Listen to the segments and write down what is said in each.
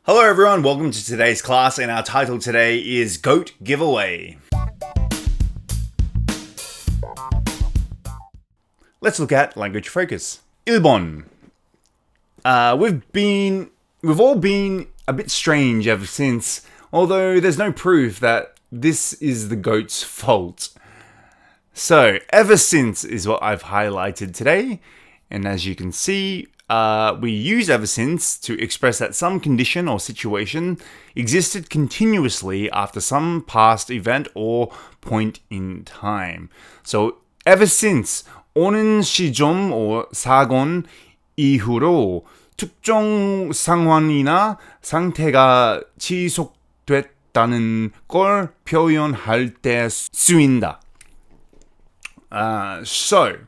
Hello everyone, welcome to today's class, and our title today is Goat Giveaway. Let's look at language focus. 1번. We've all been a bit strange ever since, although there's no proof that this is the goat's fault. So, ever since is what I've highlighted today, and as you can see, we use ever since to express that some condition or situation existed continuously after some past event or point in time. So, ever since 오는 시점 or 사건 이후로 특정 상황이나 상태가 지속됐다는 걸 표현할 때 쓰인다. So,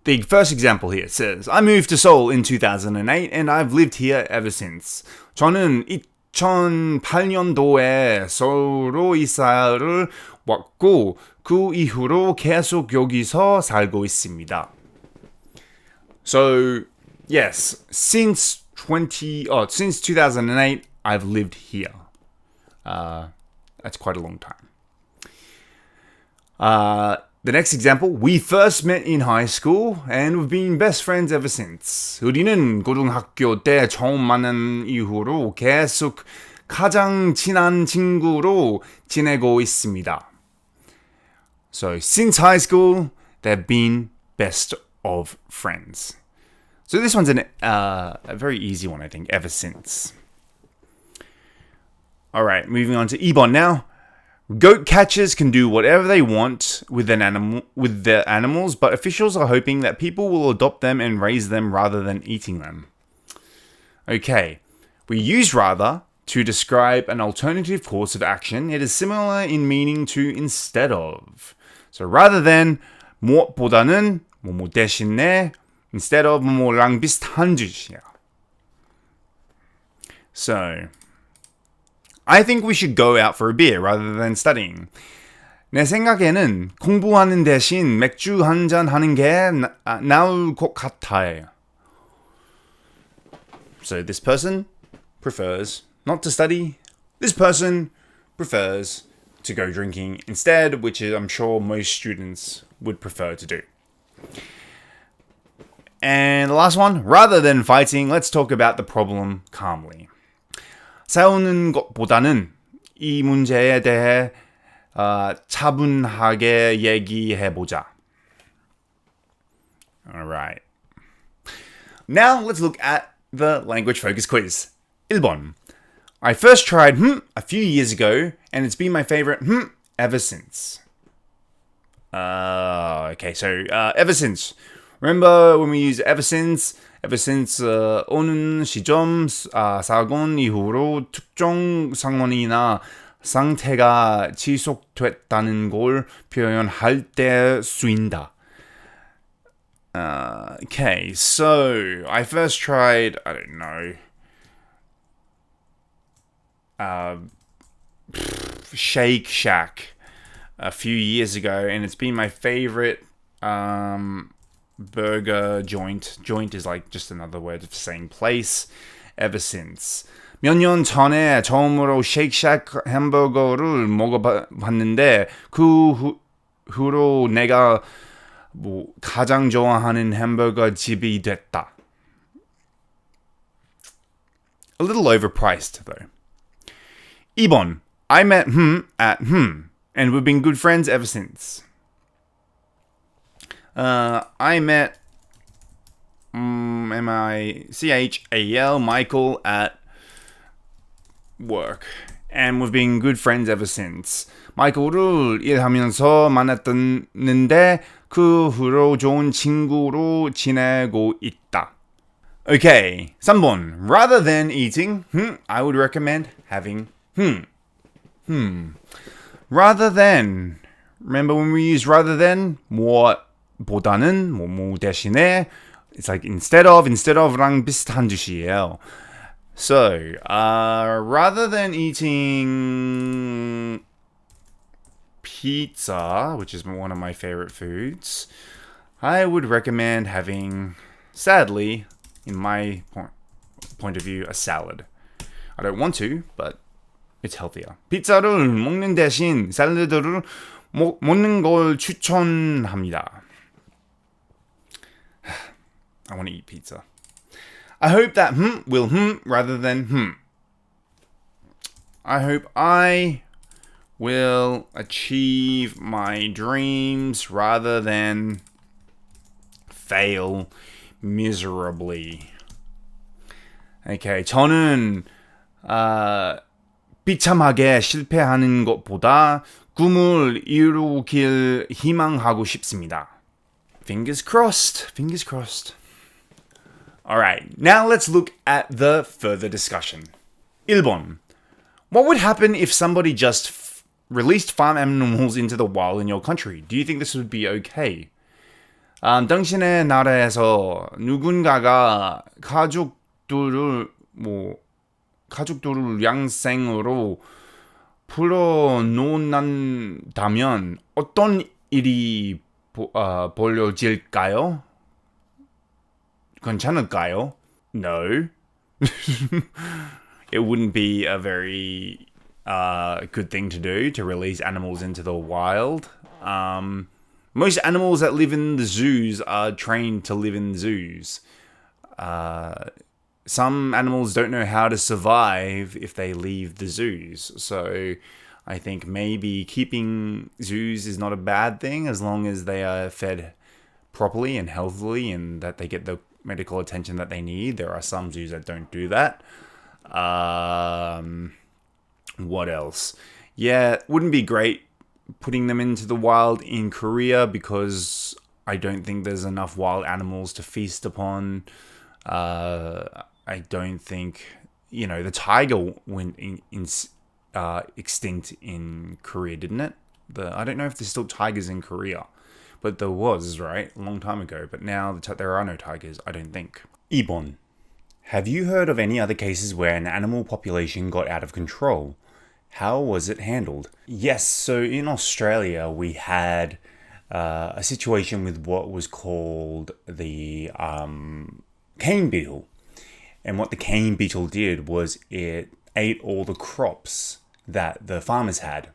the first example here says, I moved to Seoul in 2008 and I've lived here ever since. 저는 2008년도에 서울로 이사를 왔고 그 이후로 계속 여기서 살고 있습니다. So, yes, since 2008, I've lived here. That's quite a long time. The next example, we first met in high school and we've been best friends ever since. 우리는 고등학교 때 처음 만난 이후로 계속 가장 친한 친구로 지내고 있습니다. So, since high school, they've been best of friends. So this one's a very easy one, I think, ever since. Alright, moving on to 2번 now. Goat catchers can do whatever they want with their animals, but officials are hoping that people will adopt them and raise them rather than eating them. Okay, we use rather to describe an alternative course of action. It is similar in meaning to instead of. So rather than 무엇보다는 뭐뭐 대신에 instead of 뭐뭐랑 비슷한 짓이야. So, I think we should go out for a beer rather than studying. 내 생각에는 공부하는 대신 맥주 한잔 하는 게 나을 것 같아요. So this person prefers not to study. This person prefers to go drinking instead, which is, I'm sure most students would prefer to do. And the last one, rather than fighting, let's talk about the problem calmly. 싸우는 것보다는 이 문제에 대해 차분하게 얘기해보자. Alright. Now let's look at the language focus quiz. 1번. I first tried a few years ago and it's been my favorite ever since. Okay, so ever since. Remember when we use ever since 오는 시점 사건 이후로 특정 상황이나 상태가 지속됐다는 걸 표현할 때 쓰인다. Okay, so I first tried, I don't know, Shake Shack a few years ago, and it's been my favorite burger joint. Joint is like just another word for saying place. Ever since. 몇 년 전에 처음으로 쉐이크쉑 햄버거를 먹어봤는데 그 후로 내가 가장 좋아하는 햄버거 집이 됐다. A little overpriced though. 2번. I met at and we've been good friends ever since. I met Michael, Michael at work, and we've been good friends ever since. 마이클을 일하면서 만났는데 그 후로 좋은 친구로 지내고 있다. Okay, 3번. Rather than eating, I would recommend having Rather than. Remember when we use rather than? 보다는 뭐뭐 대신에 it's like instead of랑 비슷한 뜻이에요. So, rather than eating pizza, which is one of my favorite foods, I would recommend having, sadly, in my point of view, a salad. I don't want to, but it's healthier. 피자를 먹는 대신 샐러드를 먹는 걸 추천합니다. I want to eat pizza. I hope that will rather than I hope I will achieve my dreams rather than fail miserably. Okay, 저는 비참하게 실패하는 것보다 꿈을 이루길 희망하고 싶습니다. Fingers crossed. Fingers crossed. Alright, now let's look at the further discussion. 1번. What would happen if somebody just released farm animals into the wild in your country? Do you think this would be okay? 당신의 나라에서 누군가가 가족들을 양생으로 풀어놓는다면 어떤 일이 벌어질까요? 괜찮을까요? No. It wouldn't be a very good thing to do, to release animals into the wild. Most animals that live in the zoos are trained to live in zoos. Some animals don't know how to survive if they leave the zoos. So I think maybe keeping zoos is not a bad thing as long as they are fed properly and healthily and that they get the medical attention that they need. There are some zoos that don't do that. What else? Yeah, it wouldn't be great putting them into the wild in Korea because I don't think there's enough wild animals to feast upon. I don't think, the tiger went extinct in Korea, didn't it? I don't know if there's still tigers in Korea, but there was, right? A long time ago. But now there are no tigers, I don't think. 2번. Have you heard of any other cases where an animal population got out of control? How was it handled? Yes, so in Australia, we had a situation with what was called the cane beetle. And what the cane beetle did was it ate all the crops that the farmers had.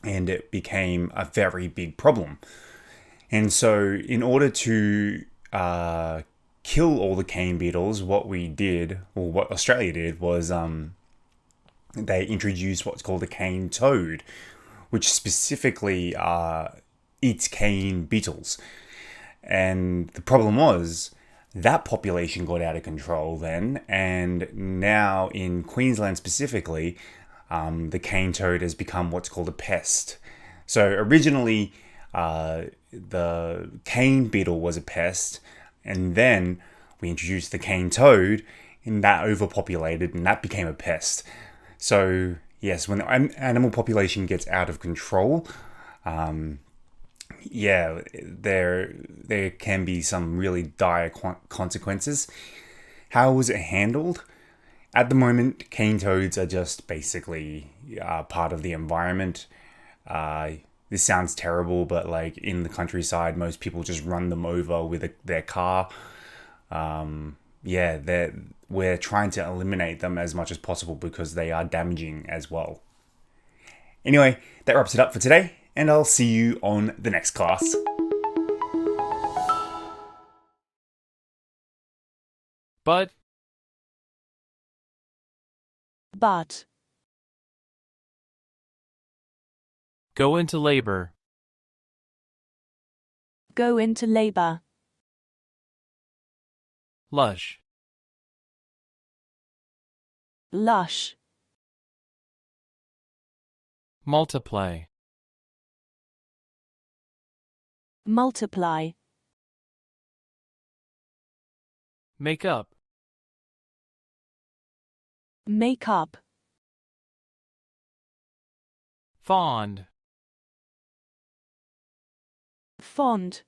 And it became a very big problem. And so in order to kill all the cane beetles, what Australia did was they introduced what's called a cane toad, which specifically eats cane beetles. And the problem was that population got out of control then, and now in Queensland specifically, the cane toad has become what's called a pest. So originally, the cane beetle was a pest, and then we introduced the cane toad, and that overpopulated, and that became a pest. So yes, when the animal population gets out of control, there can be some really dire consequences. How was it handled? At the moment, cane toads are just basically part of the environment. This sounds terrible, but like in the countryside, most people just run them over with their car. We're trying to eliminate them as much as possible because they are damaging as well. Anyway, that wraps it up for today, and I'll see you on the next class. But go into labor. Go into labor. Lush. Lush. Multiply. Multiply. Make up. Make up. Fond. Fond.